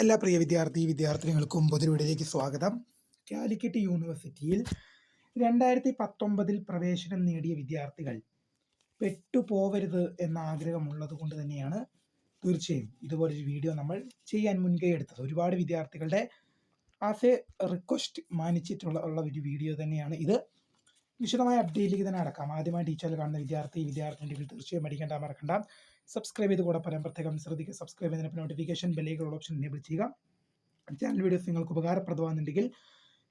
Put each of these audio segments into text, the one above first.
എല്ലാ പ്രിയ വിദ്യാർത്ഥിനികൾക്കും പുതിയ വീഡിയോയിലേക്ക് സ്വാഗതം. കാലിക്കറ്റ് യൂണിവേഴ്സിറ്റിയിൽ 2019 പ്രവേശനം നേടിയ വിദ്യാർത്ഥികൾ പെട്ടുപോവരുത് എന്ന ആഗ്രഹമുള്ളത് കൊണ്ട് തന്നെയാണ് തീർച്ചയായും ഇതുപോലൊരു വീഡിയോ നമ്മൾ ചെയ്യാൻ മുൻകൈ എടുത്തത്. ഒരുപാട് വിദ്യാർത്ഥികളുടെ ആസ് എ റിക്വസ്റ്റ് മാനിച്ചിട്ടുള്ള ഒരു വീഡിയോ തന്നെയാണ് ഇത്. വിശദമായ അപ്ഡേറ്റിലേക്ക് തന്നെ അടക്കാം. ആദ്യമായി ടീച്ചറിൽ കാണുന്ന വിദ്യാർത്ഥിനികൾ തീർച്ചയായും അടിക്കേണ്ട മറക്കണ്ട. സബ്സ്ക്രൈബ് ചെയ്ത് കൂടെ പ്രത്യേകം ശ്രദ്ധിക്കുക. സബ്സ്ക്രൈബ് ചെയ്തതിന് നോട്ടിഫിക്കേഷൻ ബെല്ലുള്ള ഓപ്ഷൻ എനേബിൾ ചെയ്യുക. ചാനൽ വീഡിയോസ് നിങ്ങൾക്ക് ഉപകാരപ്രദമാകുന്നുണ്ടെങ്കിൽ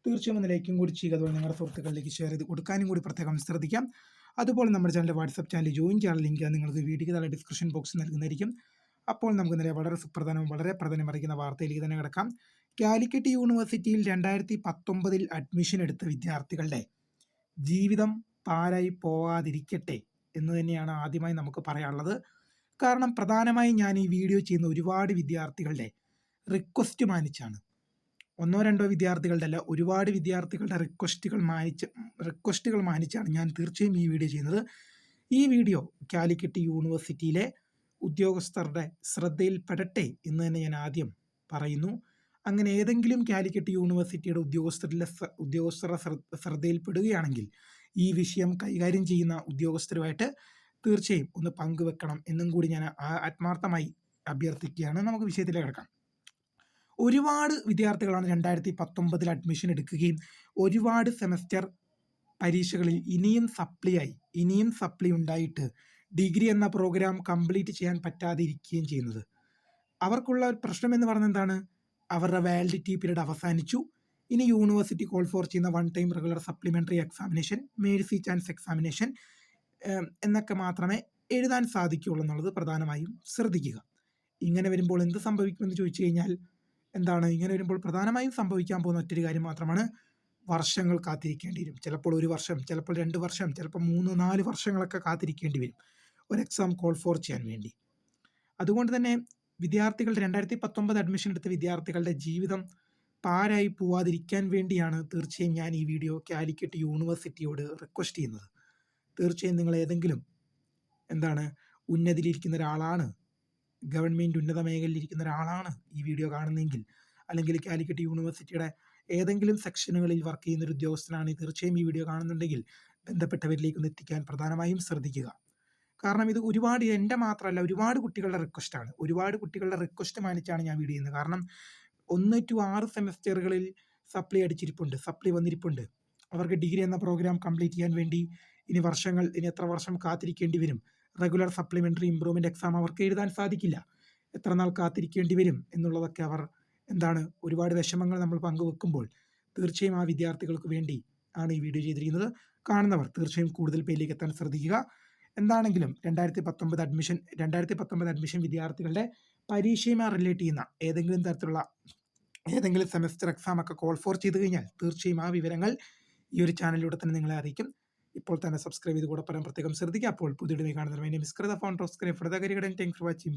തീർച്ചയായും ഒന്ന് ലൈക്കും കൂടി ചെയ്യുക. അതുപോലെ നിങ്ങളുടെ സുഹൃത്തുക്കളിലേക്ക് ഷെയർ ചെയ്ത് കൊടുക്കാനും കൂടി പ്രത്യേകം ശ്രദ്ധിക്കാം. അതുപോലെ നമ്മുടെ ചാനലിൻ്റെ വാട്സപ്പ് ചാനൽ ജോയിൻ ചെയ്യാൻ ലിങ്ക് നിങ്ങൾക്ക് വീഡിയോയ്ക്ക് താഴെ ഡിസ്ക്രിപ്ഷൻ ബോക്സ് നൽകുന്നതായിരിക്കും. അപ്പോൾ നമുക്ക് നേരെ വളരെ സുപ്രധാനവും വളരെ പ്രധാനമറിയിക്കുന്ന വാർത്തയിലേക്ക് തന്നെ കിടക്കാം. കാലിക്കറ്റ് യൂണിവേഴ്സിറ്റിയിൽ 2019 അഡ്മിഷൻ എടുത്ത വിദ്യാർത്ഥികളുടെ ജീവിതം പാഴായി പോകാതിരിക്കട്ടെ എന്ന് തന്നെയാണ് ആദ്യമായി നമുക്ക് പറയാനുള്ളത്. കാരണം പ്രധാനമായും ഞാൻ ഈ വീഡിയോ ചെയ്യുന്ന ഒരുപാട് വിദ്യാർത്ഥികളുടെ റിക്വസ്റ്റ് മാനിച്ചാണ്. ഒന്നോ രണ്ടോ വിദ്യാർത്ഥികളുടെ അല്ല, ഒരുപാട് വിദ്യാർത്ഥികളുടെ റിക്വസ്റ്റുകൾ മാനിച്ചാണ് ഞാൻ തീർച്ചയായും ഈ വീഡിയോ ചെയ്യുന്നത്. ഈ വീഡിയോ കാലിക്കറ്റ് യൂണിവേഴ്സിറ്റിയിലെ ഉദ്യോഗസ്ഥരുടെ ശ്രദ്ധയിൽപ്പെടട്ടെ എന്ന് തന്നെ ഞാൻ ആദ്യം പറയുന്നു. അങ്ങനെ ഏതെങ്കിലും കാലിക്കറ്റ് യൂണിവേഴ്സിറ്റിയുടെ ഉദ്യോഗസ്ഥരുടെ ശ്രദ്ധയിൽപ്പെടുകയാണെങ്കിൽ ഈ വിഷയം കൈകാര്യം ചെയ്യുന്ന ഉദ്യോഗസ്ഥരുമായിട്ട് തീർച്ചയായും ഒന്ന് പങ്കുവെക്കണം എന്നും കൂടി ഞാൻ ആത്മാർത്ഥമായി അഭ്യർത്ഥിക്കുകയാണ്. നമുക്ക് വിഷയത്തിലേക്ക് കിടക്കാം. ഒരുപാട് വിദ്യാർത്ഥികളാണ് 2019 അഡ്മിഷൻ എടുക്കുകയും ഒരുപാട് സെമസ്റ്റർ പരീക്ഷകളിൽ ഇനിയും സപ്ലി ഉണ്ടായിട്ട് ഡിഗ്രി എന്ന പ്രോഗ്രാം കംപ്ലീറ്റ് ചെയ്യാൻ പറ്റാതെ ഇരിക്കുകയും ചെയ്യുന്നത്. അവർക്കുള്ള ഒരു പ്രശ്നം എന്ന് പറഞ്ഞാൽ എന്താണ്? അവരുടെ വാലിഡിറ്റി പീരീഡ് അവസാനിച്ചു. ഇനി യൂണിവേഴ്സിറ്റി കോൾ ഫോർ ചെയ്യുന്ന 1 time regular supplementary examination, Mercy chance examination എന്നൊക്കെ മാത്രമേ എഴുതാൻ സാധിക്കുകയുള്ളൂ എന്നുള്ളത് പ്രധാനമായും ശ്രദ്ധിക്കുക. ഇങ്ങനെ വരുമ്പോൾ എന്ത് സംഭവിക്കുമെന്ന് ചോദിച്ചു കഴിഞ്ഞാൽ ഇങ്ങനെ വരുമ്പോൾ പ്രധാനമായും സംഭവിക്കാൻ പോകുന്ന ഒറ്റൊരു കാര്യം മാത്രമാണ്, വർഷങ്ങൾ കാത്തിരിക്കേണ്ടി വരും. ചിലപ്പോൾ 1 വർഷം, ചിലപ്പോൾ 2 വർഷം, ചിലപ്പോൾ 3-4 വർഷങ്ങളൊക്കെ കാത്തിരിക്കേണ്ടി വരും ഒരു എക്സാം കോൾ ഫോർ ചെയ്യാൻ വേണ്ടി. അതുകൊണ്ട് തന്നെ വിദ്യാർത്ഥികൾ 2019 അഡ്മിഷൻ എടുത്ത വിദ്യാർത്ഥികളുടെ ജീവിതം പാഴായി പോവാതിരിക്കാൻ വേണ്ടിയാണ് തീർച്ചയായും ഞാൻ ഈ വീഡിയോ കാലിക്കറ്റ് യൂണിവേഴ്സിറ്റിയോട് റിക്വസ്റ്റ് ചെയ്യുന്നത്. തീർച്ചയായും നിങ്ങൾ ഏതെങ്കിലും ഉന്നതിയിലിരിക്കുന്ന ഒരാളാണ്, ഗവൺമെൻറ് ഉന്നത മേഖലയിലിരിക്കുന്ന ഒരാളാണ് ഈ വീഡിയോ കാണുന്നതെങ്കിൽ, അല്ലെങ്കിൽ കാലിക്കറ്റ് യൂണിവേഴ്സിറ്റിയുടെ ഏതെങ്കിലും സെക്ഷനുകളിൽ വർക്ക് ചെയ്യുന്ന ഒരു ഉദ്യോഗസ്ഥനാണ് തീർച്ചയായും ഈ വീഡിയോ കാണുന്നുണ്ടെങ്കിൽ ബന്ധപ്പെട്ടവരിലേക്കൊന്ന് എത്തിക്കാൻ പ്രധാനമായും ശ്രദ്ധിക്കുക. കാരണം ഇത് എൻ്റെ മാത്രമല്ല, ഒരുപാട് കുട്ടികളുടെ റിക്വസ്റ്റാണ്. ഒരുപാട് കുട്ടികളുടെ റിക്വസ്റ്റ് മാനിച്ചാണ് ഞാൻ വീഡിയോ ചെയ്യുന്നത്. കാരണം 1 to 6 സെമസ്റ്ററുകളിൽ സപ്ലി വന്നിരിപ്പുണ്ട്. അവർക്ക് ഡിഗ്രി എന്ന പ്രോഗ്രാം കംപ്ലീറ്റ് ചെയ്യാൻ വേണ്ടി ഇനി എത്ര വർഷം കാത്തിരിക്കേണ്ടി വരും. റെഗുലർ സപ്ലിമെൻ്ററി ഇംപ്രൂവ്മെൻ്റ് എക്സാം അവർക്ക് എഴുതാൻ സാധിക്കില്ല. എത്ര നാൾ കാത്തിരിക്കേണ്ടി വരും എന്നുള്ളതൊക്കെ അവർ ഒരുപാട് വിഷമങ്ങൾ നമ്മൾ പങ്കുവെക്കുമ്പോൾ തീർച്ചയായും ആ വിദ്യാർത്ഥികൾക്ക് വേണ്ടി ആണ് ഈ വീഡിയോ ചെയ്തിരിക്കുന്നത്. കാണുന്നവർ തീർച്ചയായും കൂടുതൽ പേരിലേക്ക് എത്താൻ ശ്രദ്ധിക്കുക. എന്താണെങ്കിലും 2019 അഡ്മിഷൻ വിദ്യാർത്ഥികളുടെ പരീക്ഷയുമായി റിലേറ്റ് ചെയ്യുന്ന ഏതെങ്കിലും സെമസ്റ്റർ എക്സാം ഒക്കെ കോൾ ഫോർ ചെയ്ത് കഴിഞ്ഞാൽ തീർച്ചയായും ആ വിവരങ്ങൾ ഈ ഒരു ചാനലിലൂടെ തന്നെ നിങ്ങളെ അറിയിക്കും. ഇപ്പോൾ തന്നെ സബ്സ്ക്രൈബ് ചെയ്ത് കൂടെ പ്രത്യേകം ശ്രദ്ധിക്കുക. അപ്പോൾ പുതിയ കാണുന്നതിന് വേണ്ടി മിസ്കൃത ഫോൺ സബ്സ്ക്രൈബ് താങ്ക്സ് ഫോർ വാച്ചിങ്.